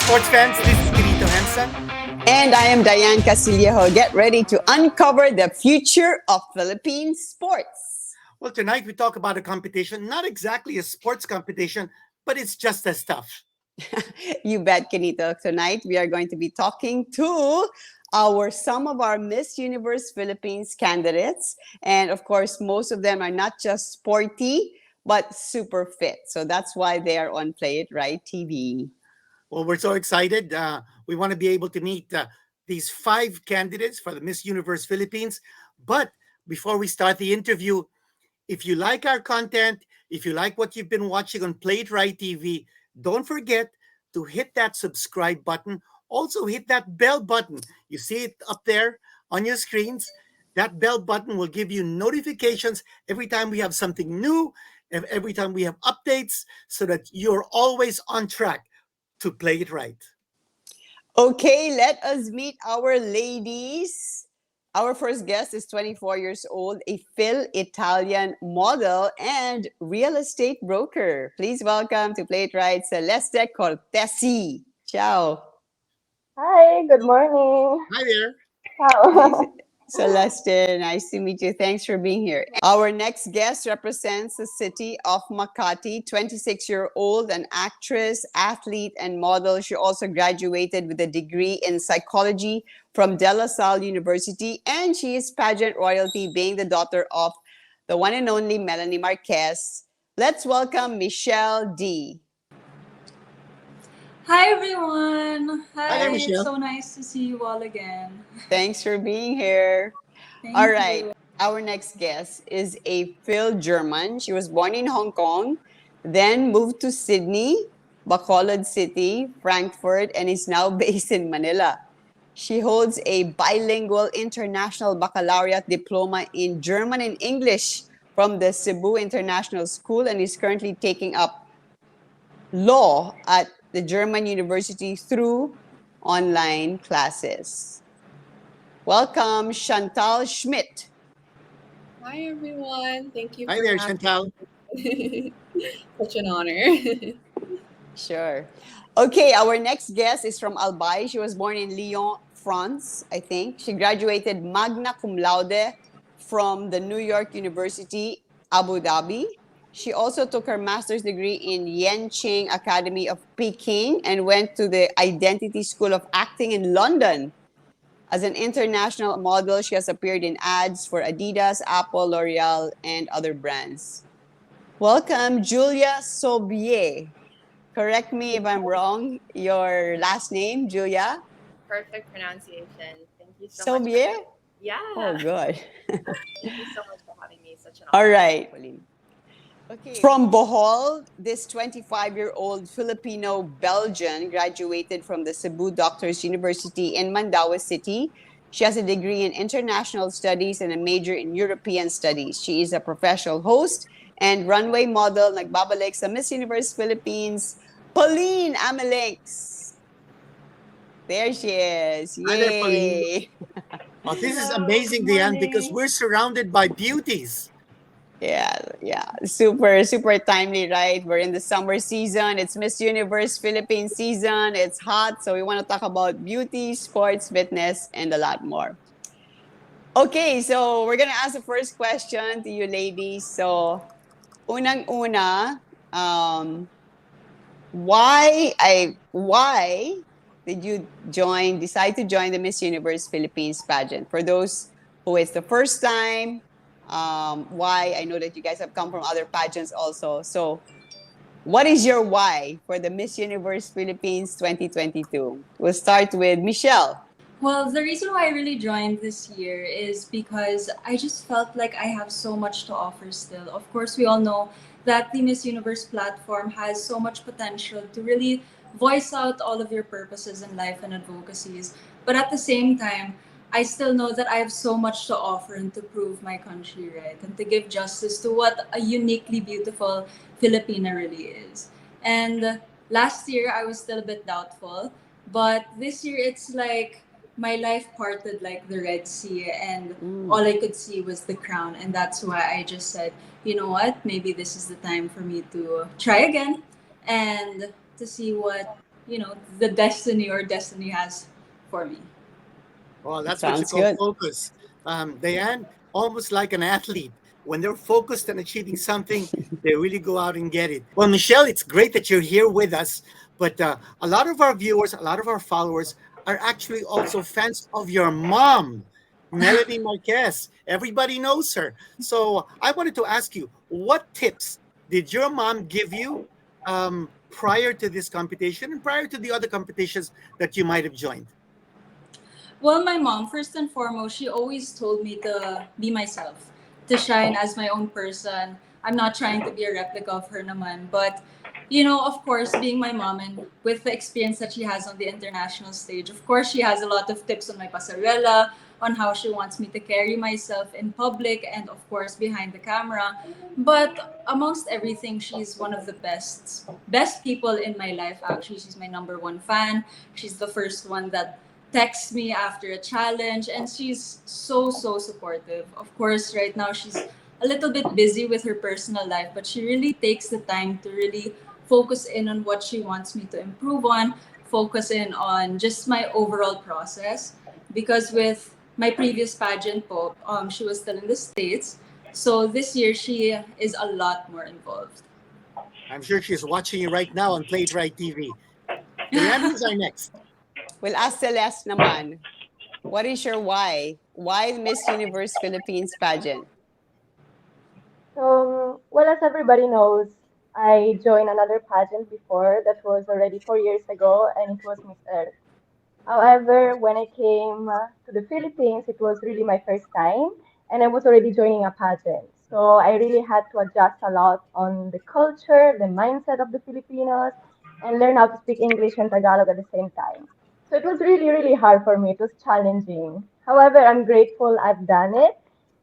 sports fans, this is Kirito Henson. And I am Diane Casillejo. Get ready to uncover the future of Philippine sports. Well, tonight we talk about a competition, not exactly a sports competition, but it's just as tough. You bet, Kinito. Tonight we are going to be talking to some of our Miss Universe Philippines candidates. And of course, most of them are not just sporty, but super fit. So that's why they are on PlayitRight TV. Well, we're so excited. We want to be able to meet these 5 candidates for the Miss Universe Philippines. But before we start the interview, if you like our content, if you like what you've been watching on PlayitRight TV, don't forget to hit that subscribe button. Also, hit that bell button. You see it up there on your screens. That bell button will give you notifications every time we have something new, every time we have updates, so that you're always on track to play it right. Okay, let us meet our ladies. Our first guest is 24 years old, a Phil-Italian model and real estate broker. Please welcome to PlayitRight Celeste Cortesi. Ciao. Hi, good morning. Hi there. Wow. Celeste, nice to meet you. Thanks for being here. Our next guest represents the city of Makati, 26-year-old, an actress, athlete, and model. She also graduated with a degree in psychology from De La Salle University, and she is pageant royalty, being the daughter of the one and only Melanie Marquez. Let's welcome Michelle D. Hi everyone! Hi there, Hi, Michelle. it's so nice to see you all again. Thanks for being here. Thank All right. you. Our next guest is a Phil German. She was born in Hong Kong, then moved to Sydney, Bacolod City, Frankfurt, and is now based in Manila. She holds a bilingual international baccalaureate diploma in German and English from the Cebu International School and is currently taking up law at the German University through online classes. Welcome, Chantal Schmidt. Hi everyone. Thank you Hi for there, having Chantal. me. Such an honor. Sure. Okay, our next guest is from Albay. She was born in Lyon, France, I think. She graduated magna cum laude from the New York University, Abu Dhabi. She also took her master's degree in Yenching Academy of Peking and went to the Identity School of Acting in London. As an international model, she has appeared in ads for Adidas, Apple, L'Oreal, and other brands. Welcome, Julia Sobier. Correct me if I'm wrong. Your last name, Julia? Perfect pronunciation. Thank you so much. Sobier? Yeah. Oh, good. Thank you so much for having me. Such an All honor. right. Okay. From Bohol, this 25-year-old Filipino Belgian graduated from the Cebu Doctors University in Mandaue City. She has a degree in international studies and a major in European studies. She is a professional host and runway model. Nagbabalik sa Miss Universe Philippines, Pauline Amelinx. There she is. Hi there, Pauline. Yay. Oh, this is Hello, amazing, good Diane, because morning. we're surrounded by beauties. Yeah. Super timely, right? We're in the summer season. It's Miss Universe Philippines season. It's hot, so we want to talk about beauty, sports, fitness, and a lot more. Okay, so we're gonna ask the first question to you ladies. So, unang-una, why did you decide to join the Miss Universe Philippines pageant? For those who it's the first time, why? I know that you guys have come from other pageants also. So, what is your why for the Miss Universe Philippines 2022? We'll start with Michelle. Well, the reason why I really joined this year is because I just felt like I have so much to offer still. Of course, we all know that the Miss Universe platform has so much potential to really voice out all of your purposes in life and advocacies. But at the same time, I still know that I have so much to offer and to prove my country right and to give justice to what a uniquely beautiful Filipina really is. And last year, I was still a bit doubtful, but this year, it's like my life parted like the Red Sea, and all I could see was the crown. And that's why I just said, you know what, maybe this is the time for me to try again and to see what the destiny has for me. Well, that's what you Sounds call good. focus. Diane, almost like an athlete. When they're focused on achieving something, they really go out and get it. Well, Michelle, it's great that you're here with us. But a lot of our viewers, a lot of our followers are actually also fans of your mom, Melanie Marquez. Everybody knows her. So I wanted to ask you, what tips did your mom give you prior to this competition and prior to the other competitions that you might have joined? Well, my mom, first and foremost, she always told me to be myself, to shine as my own person. I'm not trying to be a replica of her naman. But, of course, being my mom and with the experience that she has on the international stage, of course, she has a lot of tips on my pasarela, on how she wants me to carry myself in public and, of course, behind the camera. But amongst everything, she's one of the best people in my life, actually. She's my number one fan. She's the first one that texts me after a challenge, and she's so supportive. Of course, right now she's a little bit busy with her personal life, but she really takes the time to really focus in on what she wants me to improve on, focus in on just my overall process. Because with my previous pageant she was still in the States. So this year she is a lot more involved. I'm sure she's watching you right now on PlayitRight TV. Diane, who's our next? We'll ask Celeste naman. What is your why? Why Miss Universe Philippines pageant? So, well, as everybody knows, I joined another pageant before that was already 4 years ago, and it was Miss Earth. However, when I came to the Philippines, it was really my first time, and I was already joining a pageant. So I really had to adjust a lot on the culture, the mindset of the Filipinos, and learn how to speak English and Tagalog at the same time. So it was really, really hard for me. It was challenging. However, I'm grateful I've done it.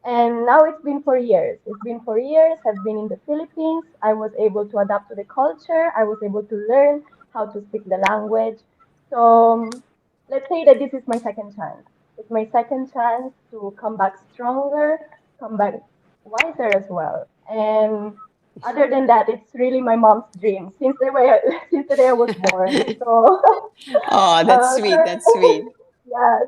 And now it's been 4 years. It's been 4 years. I've been in the Philippines. I was able to adapt to the culture. I was able to learn how to speak the language. So let's say that this is my second chance. It's my second chance to come back stronger, come back wiser as well. And other than that, it's really my mom's dream since the way since the day I was born. So, Oh, that's sweet. That's sweet. yeah.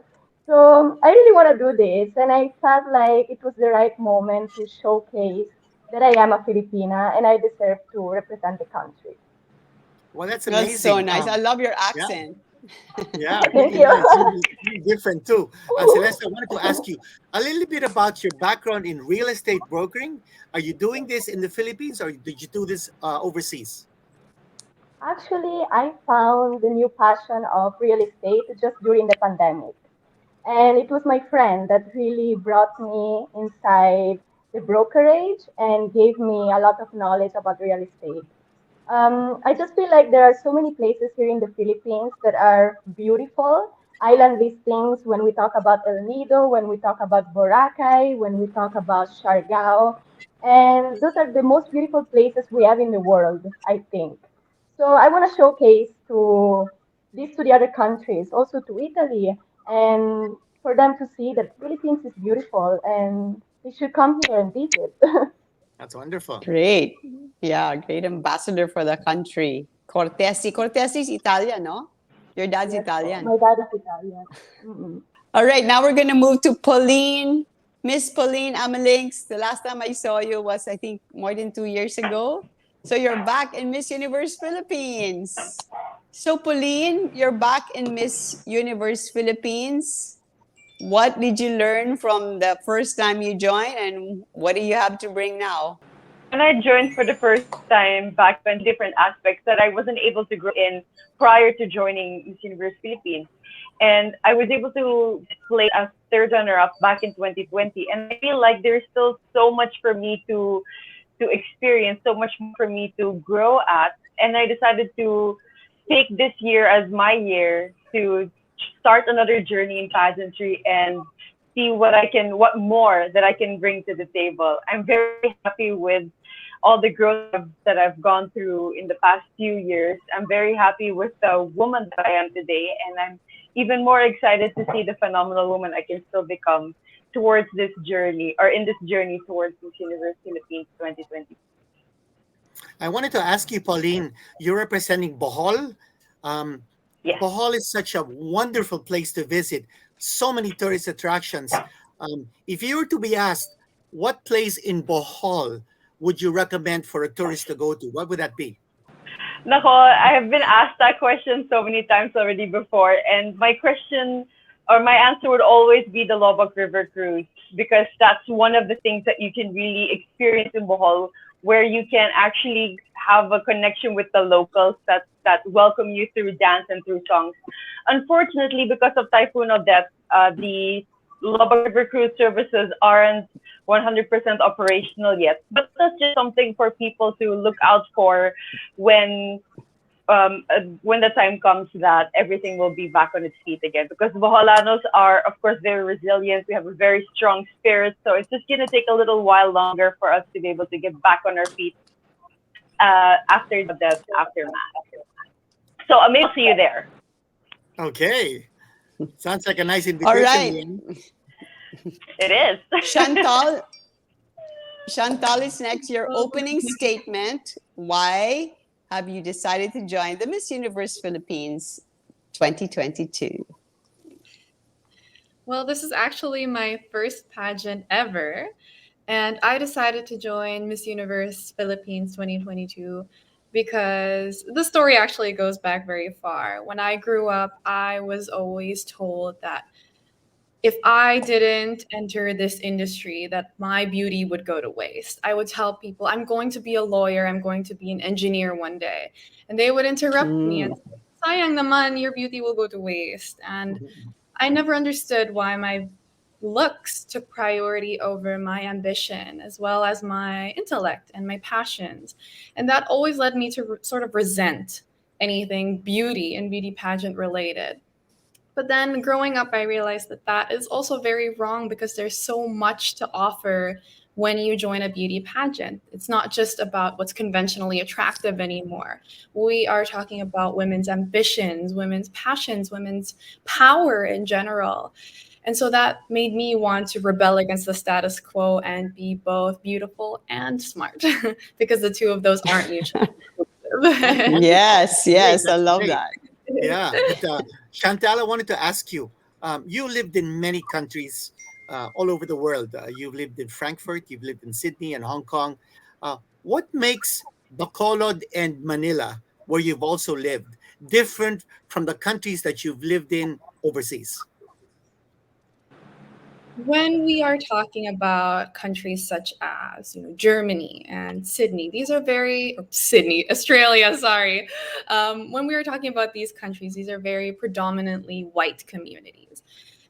So I really want to do this, and I felt like it was the right moment to showcase that I am a Filipina and I deserve to represent the country. Well, that's That's so amazing. nice. I love your Yeah, accent. yeah, Thank really you. nice, really different too. Celeste, I wanted to ask you a little bit about your background in real estate brokering. Are you doing this in the Philippines or did you do this overseas? Actually, I found the new passion of real estate just during the pandemic. And it was my friend that really brought me inside the brokerage and gave me a lot of knowledge about real estate. I just feel like there are so many places here in the Philippines that are beautiful. Island listings, when we talk about El Nido, when we talk about Boracay, when we talk about Siargao. And those are the most beautiful places we have in the world, I think. So I want to showcase to this to the other countries, also to Italy, and for them to see that Philippines is beautiful and they should come here and visit. That's wonderful. Great. Yeah, great ambassador for the country. Cortesi. Cortesi is Italian, no? Your dad's Yes, po. Italian. My dad is Italian. Mm-mm. All right, now we're going to move to Pauline. Miss Pauline Amelinks. The last time I saw you was, I think, more than 2 years ago. So you're back in Miss Universe Philippines. So, Pauline, you're back in Miss Universe Philippines. What did you learn from the first time you joined, and what do you have to bring now? When I joined for the first time back when different aspects that I wasn't able to grow in prior to joining Miss Universe Philippines. And I was able to play as third runner-up back in 2020. And I feel like there's still so much for me to experience, so much for me to grow at. And I decided to take this year as my year to start another journey in pageantry and see what more that I can bring to the table. I'm very happy with all the growth that I've gone through in the past few years. I'm very happy with the woman that I am today, and I'm even more excited to see the phenomenal woman I can still become towards this journey or in this journey towards Miss Universe Philippines 2020. I wanted to ask you, Pauline, you're representing Bohol. Yes. Bohol is such a wonderful place to visit. So many tourist attractions. If you were to be asked, what place in Bohol would you recommend for a tourist to go to? What would that be? Nako, I have been asked that question so many times already before, and my question or my answer would always be the Lobak River cruise, because that's one of the things that you can really experience in Bohol, where you can actually have a connection with the locals that welcome you through dance and through songs. Unfortunately, because of Typhoon Odette, the Lobak River cruise services aren't 100% operational yet. But that's just something for people to look out for when when the time comes that everything will be back on its feet again. Because Boholanos are, of course, very resilient. We have a very strong spirit, so it's just gonna take a little while longer for us to be able to get back on our feet after the aftermath. So maybe I'll see you there. Okay. Sounds like a nice All invitation, right. Leanne. It is. Chantal is next. Your opening statement. Why have you decided to join the Miss Universe Philippines 2022? Well, this is actually my first pageant ever. And I decided to join Miss Universe Philippines 2022 because the story actually goes back very far. When I grew up, I was always told that if I didn't enter this industry, that my beauty would go to waste. I would tell people, I'm going to be a lawyer, I'm going to be an engineer one day. And they would interrupt me and say, sayang naman, your beauty will go to waste. And I never understood why my looks took priority over my ambition, as well as my intellect and my passions. And that always led me to sort of resent anything beauty and beauty pageant related. But then growing up, I realized that that is also very wrong because there's so much to offer when you join a beauty pageant. It's not just about what's conventionally attractive anymore. We are talking about women's ambitions, women's passions, women's power in general. And so that made me want to rebel against the status quo and be both beautiful and smart because the two of those aren't mutually exclusive. Yes, I love Great. that. Yeah, but Chantal, I wanted to ask you. You lived in many countries all over the world. You've lived in Frankfurt, you've lived in Sydney and Hong Kong. What makes Bacolod and Manila, where you've also lived, different from the countries that you've lived in overseas? When we are talking about countries such as, Germany and Sydney, these are Sydney, Australia, sorry. When we are talking about these countries, these are very predominantly white communities.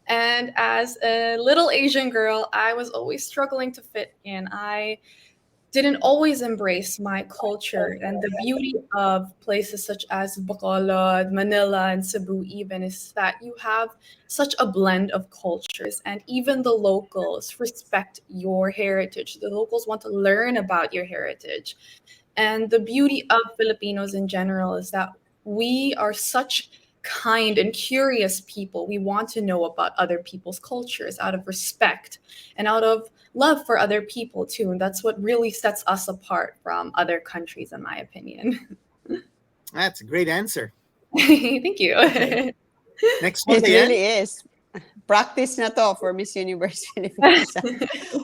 And as a little Asian girl, I was always struggling to fit in. I didn't always embrace my culture, and the beauty of places such as Bacolod, Manila, and Cebu even is that you have such a blend of cultures, and even the locals respect your heritage. The locals want to learn about your heritage. And the beauty of Filipinos in general is that we are such kind and curious people. We want to know about other people's cultures out of respect and out of love for other people too. And that's what really sets us apart from other countries, in my opinion. That's a great answer. Thank you. Next one, It Leanne. really is. Practice na to for Miss Universe Philippines.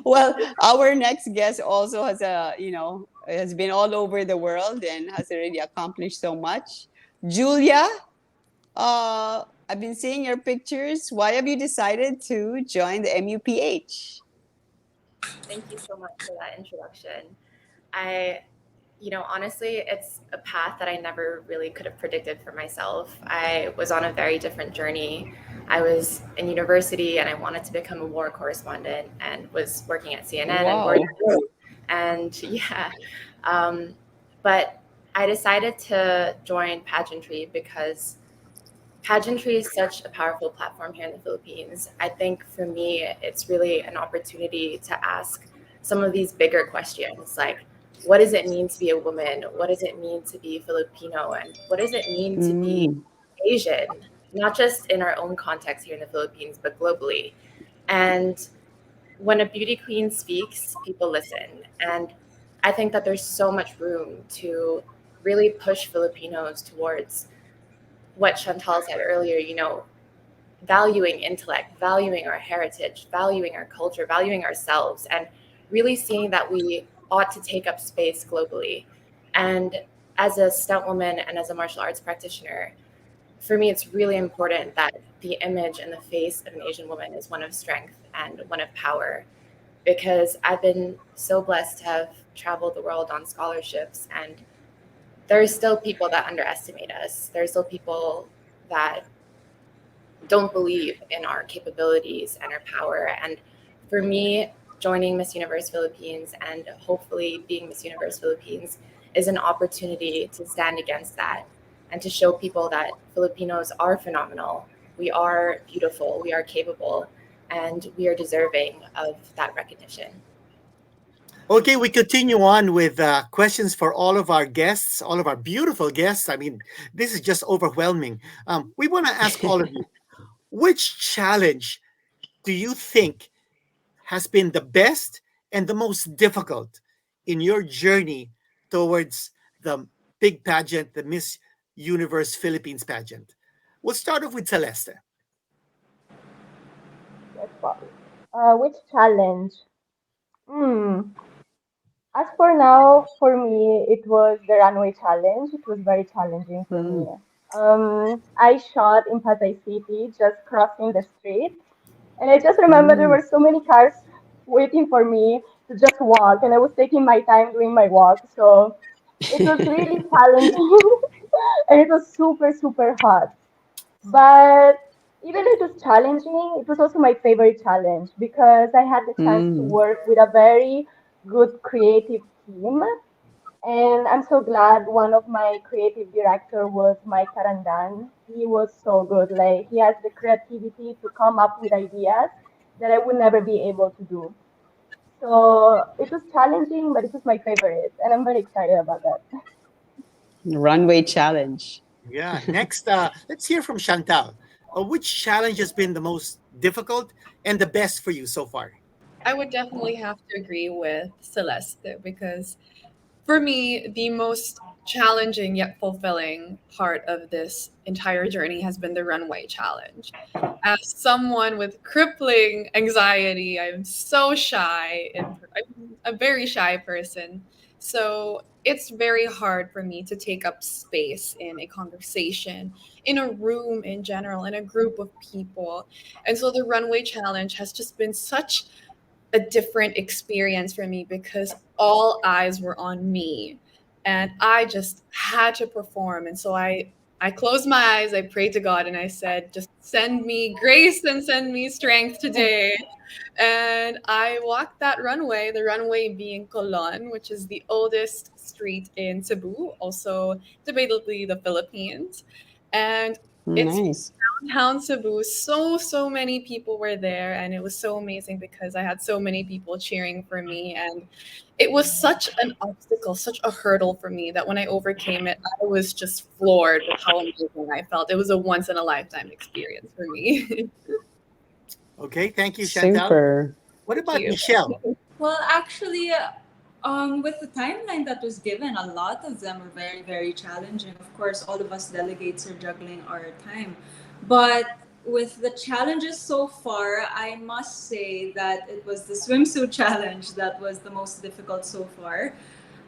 Well, our next guest also has been all over the world and has already accomplished so much. Julia, I've been seeing your pictures. Why have you decided to join the MUPH? Thank you so much for that introduction. Honestly, it's a path that I never really could have predicted for myself. I was on a very different journey. I was in university and I wanted to become a war correspondent and was working at CNN and Wow. yeah. But I decided to join pageantry because pageantry is such a powerful platform here in the Philippines. I think for me, it's really an opportunity to ask some of these bigger questions like, what does it mean to be a woman? What does it mean to be Filipino? And what does it mean to be Asian? Not just in our own context here in the Philippines, but globally. And when a beauty queen speaks, people listen. And I think that there's so much room to really push Filipinos towards what Chantal said earlier, you know, valuing intellect, valuing our heritage, valuing our culture, valuing ourselves, and really seeing that we ought to take up space globally. And as a stunt woman and as a martial arts practitioner, for me, it's really important that the image and the face of an Asian woman is one of strength and one of power, because I've been so blessed to have traveled the world on scholarships, and there are still people that underestimate us. There are still people that don't believe in our capabilities and our power. And for me, joining Miss Universe Philippines and hopefully being Miss Universe Philippines is an opportunity to stand against that and to show people that Filipinos are phenomenal. We are beautiful, we are capable, and we are deserving of that recognition. Okay, we continue on with questions for all of our guests, all of our beautiful guests. I mean, this is just overwhelming. We want to ask all of you, which challenge do you think has been the best and the most difficult in your journey towards the big pageant, the Miss Universe Philippines pageant? We'll start off with Celeste. Yes, Bobby. Which challenge? Hmm. As for now, for me, it was the runway challenge. It was very challenging for me. Mm. I shot in Pasay City, just crossing the street, and I just remember there Mm. were so many cars waiting for me to just walk, and I was taking my time doing my walk. So it was really challenging, and it was super, super hot. But even though it was challenging, it was also my favorite challenge because I had the chance to Mm. work with a very good creative team. And I'm so glad one of my creative director was Mike Karandan. He was so good. Like he has the creativity to come up with ideas that I would never be able to do. So it was challenging, but it was my favorite, and I'm very excited about that. Runway challenge. Yeah, next, let's hear from Chantal. Which challenge has been the most difficult and the best for you so far? I would definitely have to agree with Celeste because for me, the most challenging yet fulfilling part of this entire journey has been the runway challenge. As someone with crippling anxiety, I'm so shy and I'm a very shy person. So it's very hard for me to take up space in a conversation, in a room in general, in a group of people. And so the runway challenge has just been such a different experience for me because all eyes were on me and I just had to perform. And so I closed my eyes, I prayed to God, and I said, just send me grace and send me strength today. And I walked that runway, the runway being Colon, which is the oldest street in Cebu, also debatably the Philippines. And it's Nice. downtown Cebu. So many people were there, and it was so amazing because I had so many people cheering for me. And it was such an obstacle, such a hurdle for me that when I overcame it, I was just floored with how amazing I felt. It was a once in a lifetime experience for me. Okay, thank you, Chantal. Super. What Thank about you. Michelle? Well, actually, with the timeline that was given, a lot of them are very, very challenging. Of course, all of us delegates are juggling our time. But with the challenges so far, I must say that it was the swimsuit challenge that was the most difficult so far.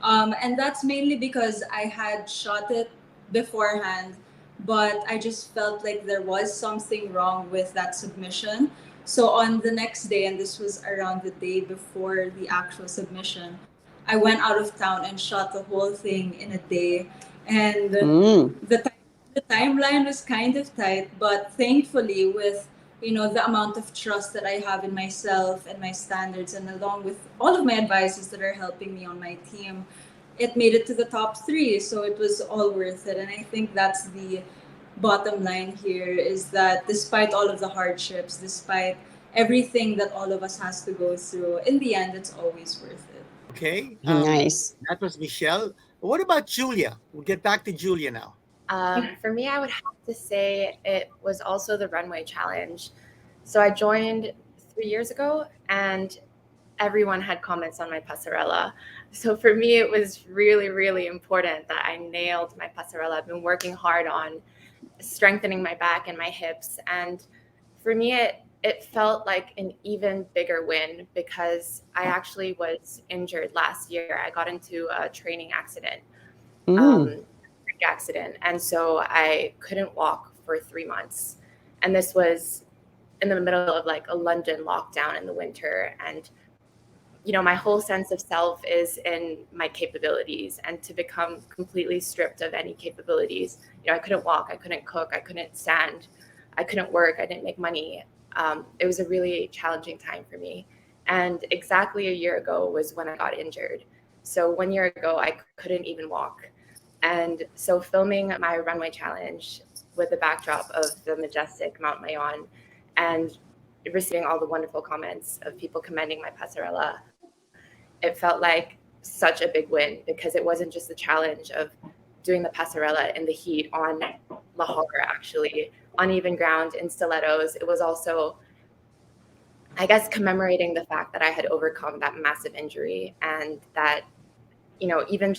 And that's mainly because I had shot it beforehand, but I just felt like there was something wrong with that submission. So on the next day, and this was around the day before the actual submission, I went out of town and shot the whole thing in a day. And Mm. the timeline was kind of tight, but thankfully, with the amount of trust that I have in myself and my standards, and along with all of my advisors that are helping me on my team, it made it to the top three. So it was all worth it. And I think that's the bottom line here, is that despite all of the hardships, despite everything that all of us has to go through, in the end, it's always worth it. Okay, Nice. that was Michelle. What about Julia? We'll get back to Julia now. For me, I would have to say it was also the runway challenge. So I joined 3 years ago, and everyone had comments on my passerella. So for me, it was really, really important that I nailed my passerella. I've been working hard on strengthening my back and my hips. And for me, it felt like an even bigger win because I actually was injured last year. I got into a training accident, freak accident. And so I couldn't walk for 3 months. And this was in the middle of like a London lockdown in the winter. And, you know, my whole sense of self is in my capabilities, and to become completely stripped of any capabilities, you know, I couldn't walk, I couldn't cook, I couldn't stand, I couldn't work, I didn't make money. It was a really challenging time for me. And exactly a year ago was when I got injured. So 1 year ago, I couldn't even walk. And so filming my runway challenge with the backdrop of the majestic Mount Mayon and receiving all the wonderful comments of people commending my passerella, it felt like such a big win, because it wasn't just the challenge of doing the passerella in the heat on Lahore, actually, uneven ground in stilettos. It was also, I guess, commemorating the fact that I had overcome that massive injury, and that, you know, even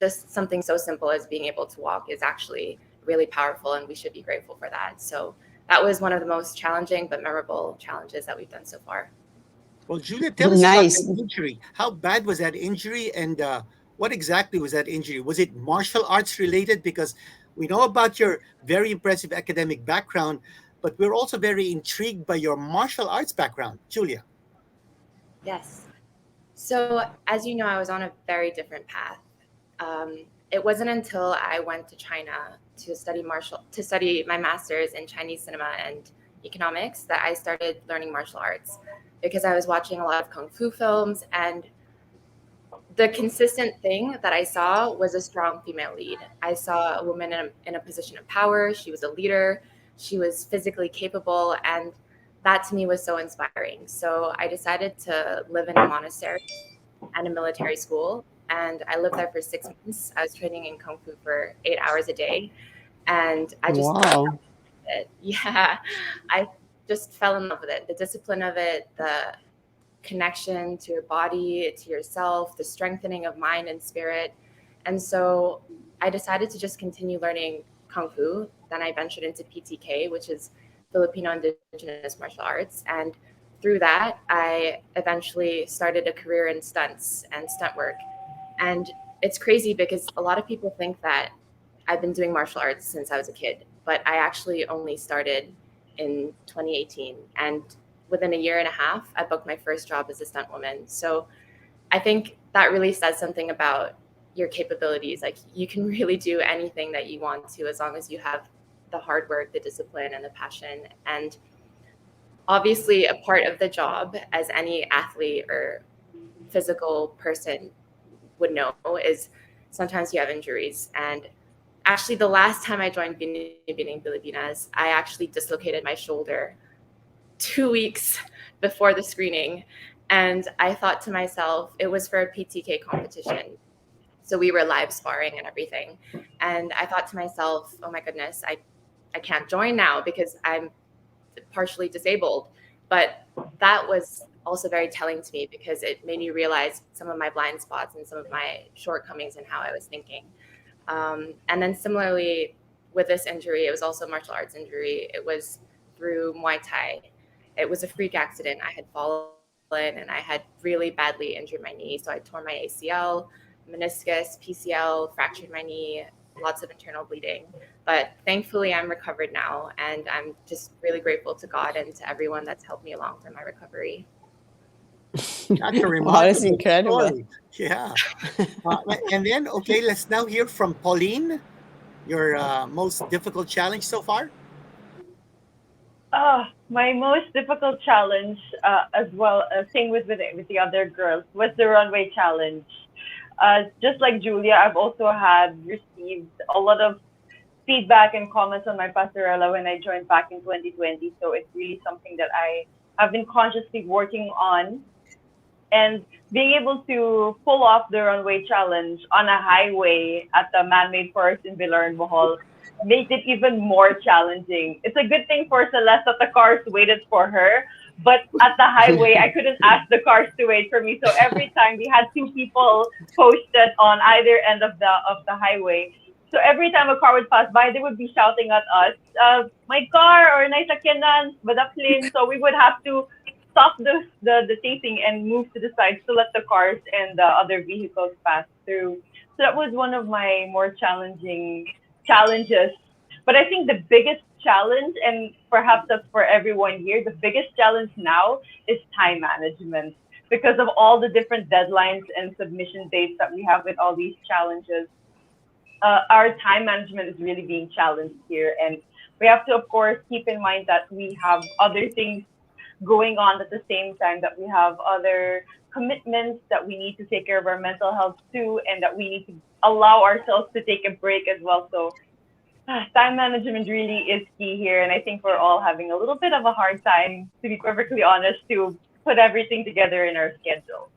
just something so simple as being able to walk is actually really powerful, and we should be grateful for that. So that was one of the most challenging but memorable challenges that we've done so far. Well, Julia, tell us about Nice. that injury. How bad was that injury, and what exactly was that injury? Was it martial arts related? Because we know about your very impressive academic background, but we're also very intrigued by your martial arts background, Julia. Yes. So, as you know, I was on a very different path. It wasn't until I went to China to study my master's in Chinese cinema and economics that I started learning martial arts, because I was watching a lot of kung fu films, and the consistent thing that I saw was a strong female lead. I saw a woman in a position of power. She was a leader. She was physically capable, and that to me was so inspiring. So I decided to live in a monastery and a military school, and I lived there for 6 months. I was training in kung fu for 8 hours a day, and I just Wow. it. Yeah, I just fell in love with it. The discipline of it, the connection to your body, to yourself, the strengthening of mind and spirit. And so I decided to just continue learning Kung Fu. Then I ventured into PTK, which is Filipino Indigenous Martial Arts. And through that, I eventually started a career in stunts and stunt work. And it's crazy because a lot of people think that I've been doing martial arts since I was a kid, but I actually only started in 2018. And within a year and a half, I booked my first job as a stunt woman. So I think that really says something about your capabilities. Like, you can really do anything that you want to, as long as you have the hard work, the discipline, and the passion. And obviously, a part of the job, as any athlete or physical person would know, is sometimes you have injuries. And actually, the last time I joined Binibining Pilipinas, I actually dislocated my shoulder 2 weeks before the screening. And I thought to myself, it was for a PTK competition. So we were live sparring and everything. And I thought to myself, oh my goodness, I can't join now because I'm partially disabled. But that was also very telling to me, because it made me realize some of my blind spots and some of my shortcomings in how I was thinking. And then similarly with this injury, it was also a martial arts injury. It was through Muay Thai. It was a freak accident. I had fallen and I had really badly injured my knee. So I tore my ACL, meniscus, PCL, fractured my knee, lots of internal bleeding. But thankfully, I'm recovered now, and I'm just really grateful to God and to everyone that's helped me along for my recovery. That's a Wow, that's remarkable incredible. story. Yeah. And then, okay, let's now hear from Pauline, your most difficult challenge so far. My most difficult challenge, as well, same with the other girls, was the runway challenge. Just like Julia, I've also had received a lot of feedback and comments on my passerella when I joined back in 2020. So it's really something that I have been consciously working on. And being able to pull off the runway challenge on a highway at the man-made forest in Villaran, Bohol, made it even more challenging. It's a good thing for Celeste that the cars waited for her, but at the highway, I couldn't ask the cars to wait for me. So every time we had two people posted on either end of the highway, So every time a car would pass by, they would be shouting at us, "My car," or "Nice sakyanan, badaklin." So we would have to stop the chasing and move to the sides to let the cars and the other vehicles pass through. So that was one of my more challenging challenges. But I think the biggest challenge, and perhaps that's for everyone here, the biggest challenge now is time management because of all the different deadlines and submission dates that we have with all these challenges. Our time management is really being challenged here, and we have to, of course, keep in mind that we have other things going on at the same time, that we have other commitments, that we need to take care of our mental health too, and that we need to allow ourselves to take a break as well. So time management really is key here, and I think we're all having a little bit of a hard time, to be perfectly honest, to put everything together in our schedule.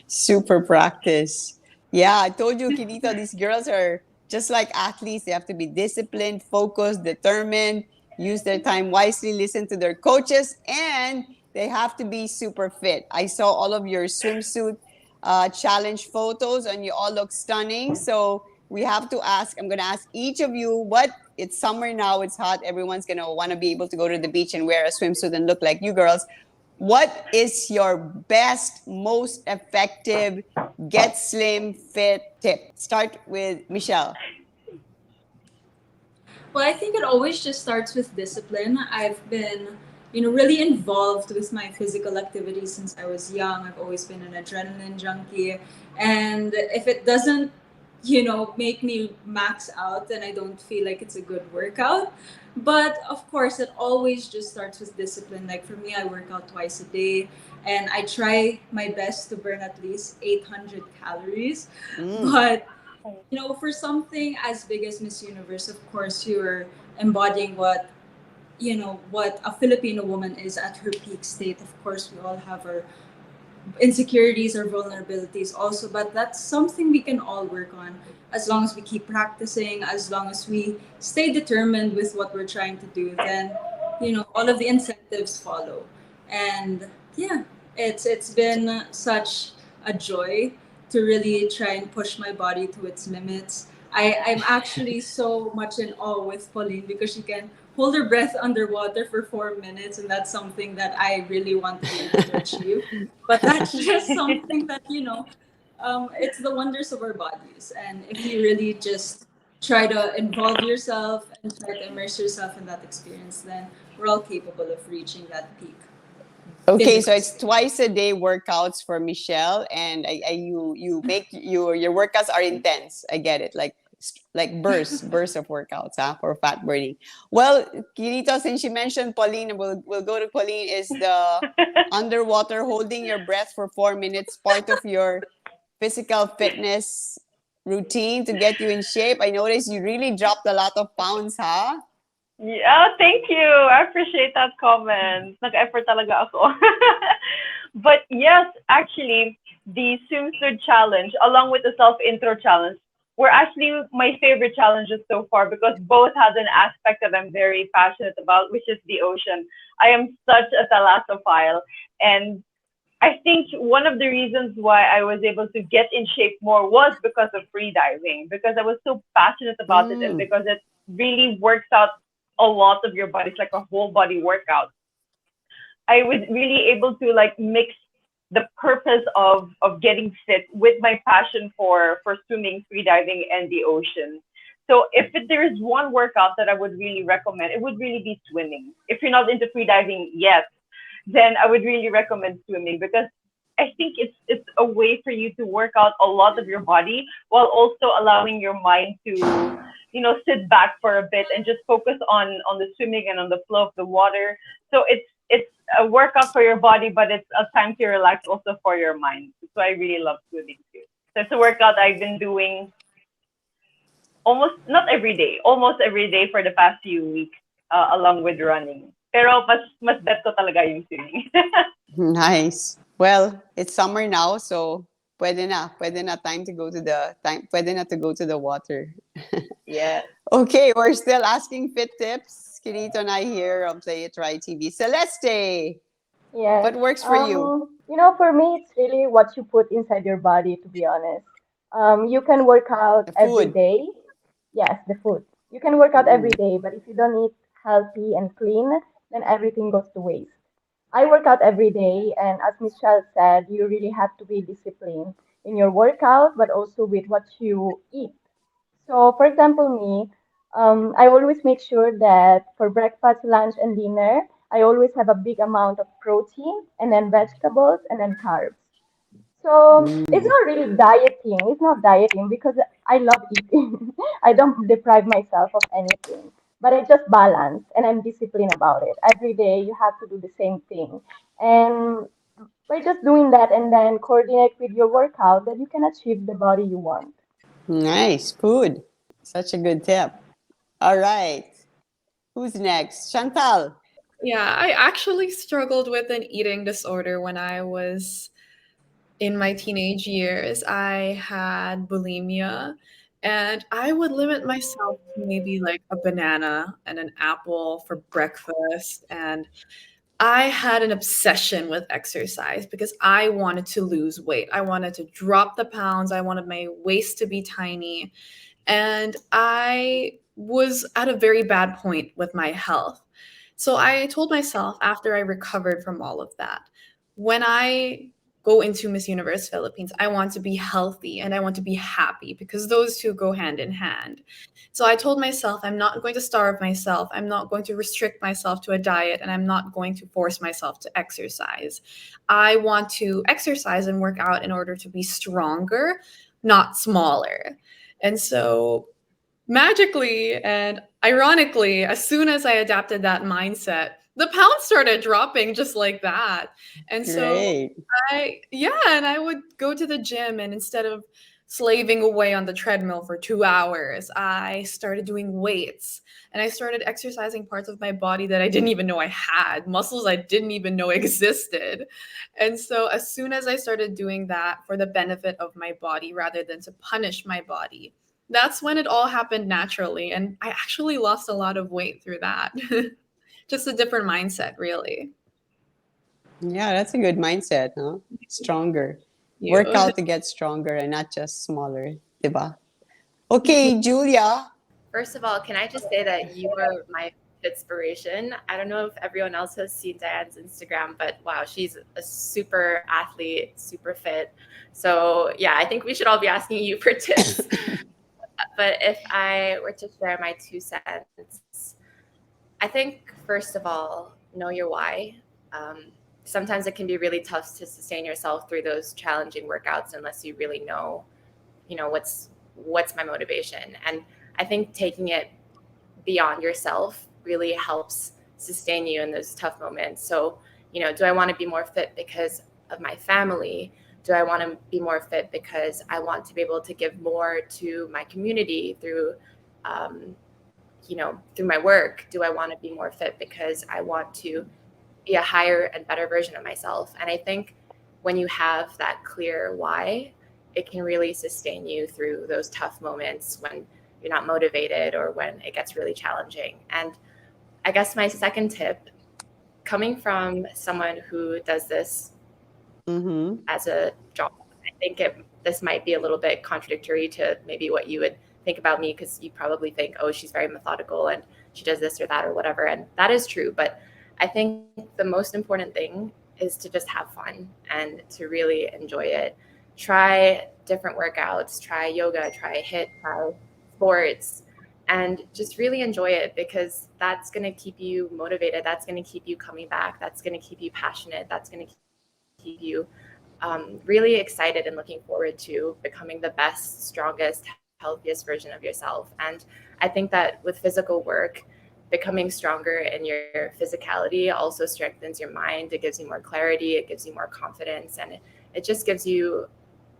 Super practice. Yeah, I told you, Kinito, these girls are just like athletes. They have to be disciplined, focused, determined, use their time wisely, listen to their coaches, and they have to be super fit. I saw all of your swimsuit challenge photos, and you all look stunning. So we have to ask, I'm going to ask each of you what, it's summer now, it's hot, everyone's going to want to be able to go to the beach and wear a swimsuit and look like you girls. What is your best, most effective get slim fit tip? Start with Michelle. Well, I think it always just starts with discipline. I've been, really involved with my physical activity since I was young. I've always been an adrenaline junkie. And if it doesn't, make me max out, then I don't feel like it's a good workout. But of course, it always just starts with discipline. Like for me, I work out twice a day and I try my best to burn at least 800 calories. But for something as big as Miss Universe, of course, you're embodying what a Filipino woman is at her peak state. Of course, we all have our insecurities or vulnerabilities also, but that's something we can all work on as long as we keep practicing, as long as we stay determined with what we're trying to do, then all of the incentives follow. And yeah, it's been such a joy to really try and push my body to its limits. I'm actually so much in awe with Pauline because she can hold her breath underwater for 4 minutes, and that's something that I really want to be able to achieve. But that's just something that, it's the wonders of our bodies. And if you really just try to involve yourself and try to immerse yourself in that experience, then we're all capable of reaching that peak. Okay, so it's twice a day workouts for Michelle, and you make your workouts are intense. I get it, like bursts of workouts, for fat burning. Well, Kirito, since you mentioned Pauline, we'll go to Pauline. Is the underwater holding your breath for 4 minutes part of your physical fitness routine to get you in shape? I noticed you really dropped a lot of pounds, huh? Yeah, thank you. I appreciate that comment. Nag-effort talaga ako. But yes, actually, the swimsuit challenge, along with the self-intro challenge, were actually my favorite challenges so far because both had an aspect that I'm very passionate about, which is the ocean. I am such a thalassophile, and I think one of the reasons why I was able to get in shape more was because of free diving, because I was so passionate about it and because it really works out a lot of your body. It's like a whole body workout. I was really able to mix the purpose of getting fit with my passion for swimming, free diving, and the ocean. So if there is one workout that I would really recommend, it would really be swimming. If you're not into free diving yet, then I would really recommend swimming because I think it's a way for you to work out a lot of your body while also allowing your mind to sit back for a bit and just focus on the swimming and on the flow of the water. So it's a workout for your body, but it's a time to relax also for your mind. So I really love swimming too. So it's a workout I've been doing almost almost every day for the past few weeks, along with running. Pero mas bet ko talaga yung swimming. Nice. Well, it's summer now, so pwede na time to go to pwede na to go to the water. Yeah. Okay, we're still asking fit tips. Kirito and I here on PlayitRight TV. Celeste, Yes. what works for you? For me, it's really what you put inside your body, to be honest. You can work out The every food. day. Yes, the food. You can work out every Mm. day, but if you don't eat healthy and clean, then everything goes to waste. I work out every day, and as Michelle said, you really have to be disciplined in your workout, but also with what you eat. So, for example, me, I always make sure that for breakfast, lunch, and dinner, I always have a big amount of protein and then vegetables and then carbs. So it's Mm. not really dieting. It's not dieting because I love eating. I don't deprive myself of anything, but I just balance and I'm disciplined about it. Every day you have to do the same thing. And by just doing that and then coordinate with your workout, that you can achieve the body you want. Nice. Food. Such a good tip. All right. Who's next? Chantal. Yeah, I actually struggled with an eating disorder when I was in my teenage years. I had bulimia, and I would limit myself to maybe like a banana and an apple for breakfast. And I had an obsession with exercise because I wanted to lose weight. I wanted to drop the pounds. I wanted my waist to be tiny. And I was at a very bad point with my health. So I told myself after I recovered from all of that, when I go into Miss Universe Philippines, I want to be healthy and I want to be happy because those two go hand in hand. So I told myself I'm not going to starve myself. I'm not going to restrict myself to a diet and I'm not going to force myself to exercise. I want to exercise and work out in order to be stronger, not smaller. And so magically and ironically, as soon as I adapted that mindset, the pounds started dropping just like that. And so Great. and I would go to the gym, and instead of slaving away on the treadmill for 2 hours, I started doing weights and I started exercising parts of my body that I didn't even know I had, muscles I didn't even know existed. And so, as soon as I started doing that for the benefit of my body rather than to punish my body, that's when it all happened naturally. And I actually lost a lot of weight through that. Just a different mindset, really. Yeah, that's a good mindset, huh? Stronger. Work You. out to get stronger and not just smaller. Diba? Okay, Julia. First of all, can I just say that you are my inspiration? I don't know if everyone else has seen Diane's Instagram, but wow, she's a super athlete, super fit. So yeah, I think we should all be asking you for tips. But if I were to share my 2 cents, I think first of all, know your why. Um, Sometimes it can be really tough to sustain yourself through those challenging workouts unless you really know, what's my motivation. And I think taking it beyond yourself really helps sustain you in those tough moments. So, do I want to be more fit because of my family? Do I want to be more fit because I want to be able to give more to my community um, through my work? Do I want to be more fit because I want to be a higher and better version of myself? And I think when you have that clear why, it can really sustain you through those tough moments when you're not motivated or when it gets really challenging. And I guess my second tip, coming from someone who does this Mm-hmm. as a job, I think this might be a little bit contradictory to maybe what you would think about me, because you probably think, oh, she's very methodical and she does this or that or whatever. And that is true. But I think the most important thing is to just have fun and to really enjoy it. Try different workouts, try yoga, try HIIT, try sports, and just really enjoy it, because that's going to keep you motivated. That's going to keep you coming back. That's going to keep you passionate. That's going to keep you really excited and looking forward to becoming the best, strongest, healthiest version of yourself. And I think that with physical work, becoming stronger in your physicality also strengthens your mind. It gives you more clarity. It gives you more confidence. And it just gives you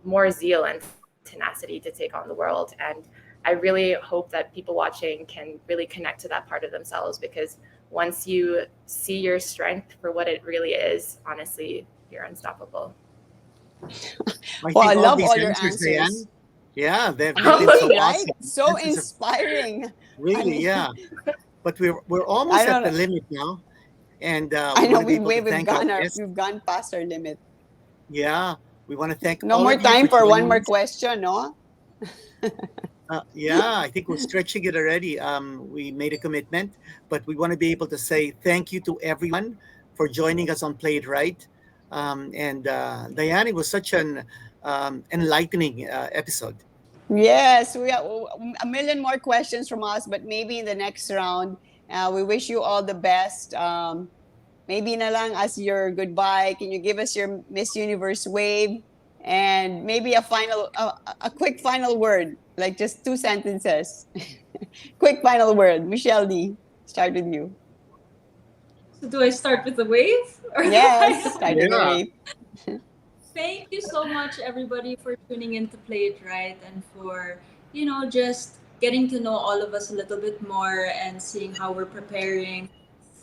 more zeal and tenacity to take on the world. And I really hope that people watching can really connect to that part of themselves, because once you see your strength for what it really is, honestly, you're unstoppable. I Well, I think all love these all your answers, answers. Diane, yeah, they've been so Amazing, right? awesome. So Answers are inspiring. I really, mean, yeah. But we're I almost at don't the know. limit now, and I we know want to be able to thank our guests. we've gone past our limit. Yeah, we want to thank No all more of you for time for one joining more us. question, no? Yeah, I think we're stretching it already. We made a commitment, but we want to be able to say thank you to everyone for joining us on Play It Right. And Diane, it was such an enlightening episode. Yes, we have a million more questions from us, but maybe in the next round. We wish you all the best. Maybe na lang as your goodbye, can you give us your Miss Universe wave and maybe a quick final word, like just 2 sentences. Quick final word. Michelle D, start with you. So do I start with the wave or the Yes, final? start with the Yeah. wave. Thank you so much, everybody, for tuning in to Play It Right and for, just getting to know all of us a little bit more and seeing how we're preparing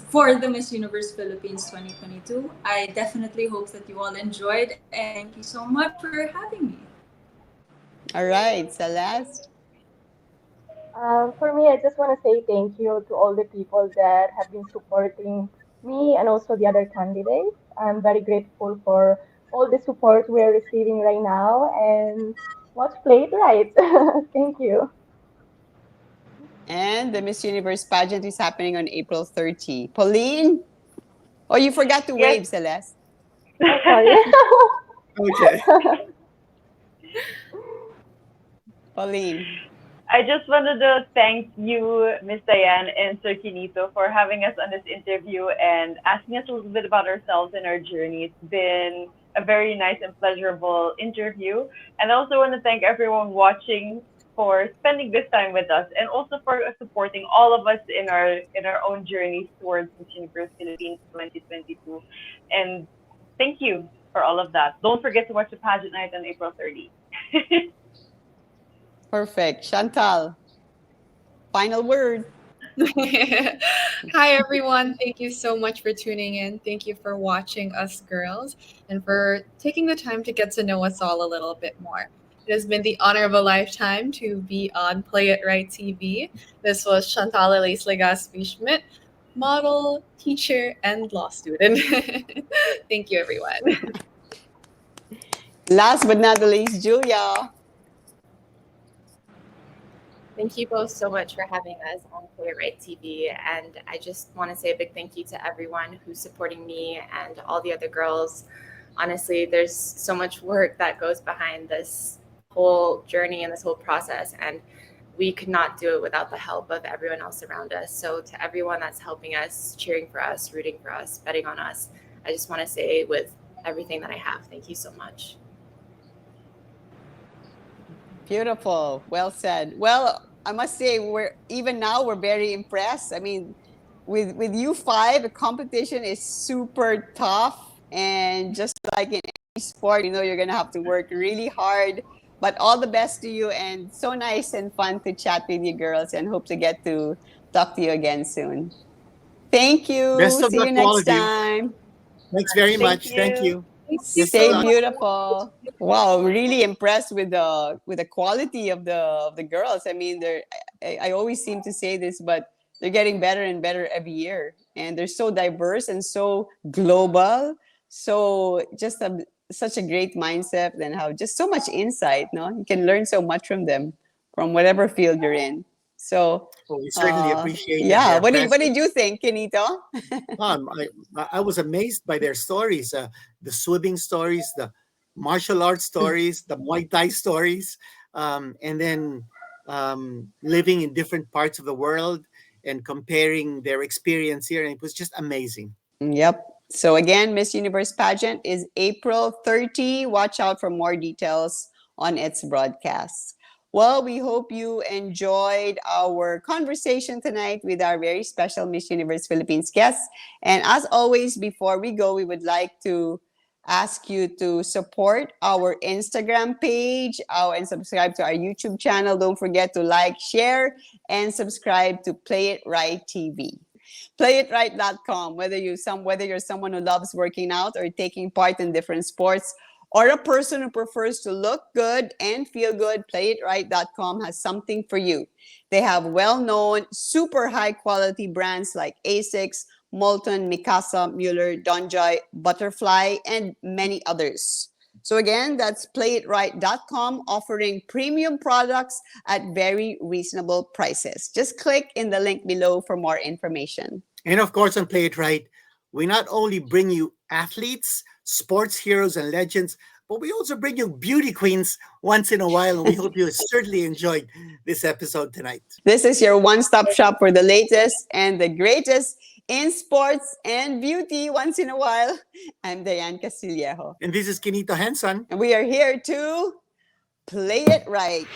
for the Miss Universe Philippines 2022. I definitely hope that you all enjoyed, and thank you so much for having me. All right, Celeste. For me, I just want to say thank you to all the people that have been supporting me and also the other candidates. I'm very grateful for all the support we're receiving right now and watch Play It Right. Thank you. And the Miss Universe pageant is happening on April 30. Pauline? Oh, you forgot to Yes. wave, Celeste. Oh, sorry. Okay. Pauline. I just wanted to thank you, Miss Diane and Sir Kinito, for having us on this interview and asking us a little bit about ourselves and our journey. It's been a very nice and pleasurable interview. And I also want to thank everyone watching for spending this time with us and also for supporting all of us in our own journeys towards Miss Universe Philippines 2022. And thank you for all of that. Don't forget to watch the pageant night on April 30th. Perfect. Chantal, final word. Hi, everyone. Thank you so much for tuning in. Thank you for watching us girls and for taking the time to get to know us all a little bit more. It has been the honor of a lifetime to be on Play It Right TV. This was Chantal Elise Legaspi Schmidt, model, teacher, and law student. Thank you, everyone. Last but not the least, Julia. Thank you both so much for having us on PlayitRight TV. And I just want to say a big thank you to everyone who's supporting me and all the other girls. Honestly, there's so much work that goes behind this whole journey and this whole process. And we could not do it without the help of everyone else around us. So to everyone that's helping us, cheering for us, rooting for us, betting on us, I just want to say with everything that I have, thank you so much. Beautiful. Well said. Well, I must say we're very impressed. I mean, with you five, the competition is super tough, and just like in any sport, you're gonna have to work really hard. But all the best to you, and so nice and fun to chat with you girls, and hope to get to talk to you again soon. Thank Best you. of See luck you to all next of you. time. Thanks very Thank much. Thank you. you. Thank you Best of so Stay luck. much. beautiful. Wow, really impressed with the quality of the girls. I mean, I always seem to say this, but they're getting better and better every year, and they're so diverse and so global. So just such a great mindset and have just so much insight. No, you can learn so much from them, from whatever field you're in. So, Well, we certainly appreciate it. yeah. They're What impressive. did you think, Kenito? I was amazed by their stories, the swimming stories, the martial arts stories, the Muay Thai stories, and then living in different parts of the world and comparing their experience here. And it was just amazing. Yep. So again, Miss Universe pageant is April 30. Watch out for more details on its broadcast. Well, we hope you enjoyed our conversation tonight with our very special Miss Universe Philippines guests. And as always, before we go, we would like to ask you to support our Instagram page and subscribe to our YouTube channel. Don't forget to like, share, and subscribe to Play It Right TV. PlayitRight.com. Whether you're someone who loves working out or taking part in different sports, or a person who prefers to look good and feel good, PlayitRight.com has something for you. They have well-known, super high-quality brands like Asics, Molton, Mikasa, Mueller, Donjoy, Butterfly, and many others. So again, that's PlayitRight.com, offering premium products at very reasonable prices. Just click in the link below for more information. And of course, on Play It Right, we not only bring you athletes, sports heroes, and legends, but we also bring you beauty queens once in a while. And we hope you certainly enjoyed this episode tonight. This is your one-stop shop for the latest and the greatest in sports and beauty once in a while. I'm Diane Castillejo. And this is Kinito Henson. And we are here to play it right.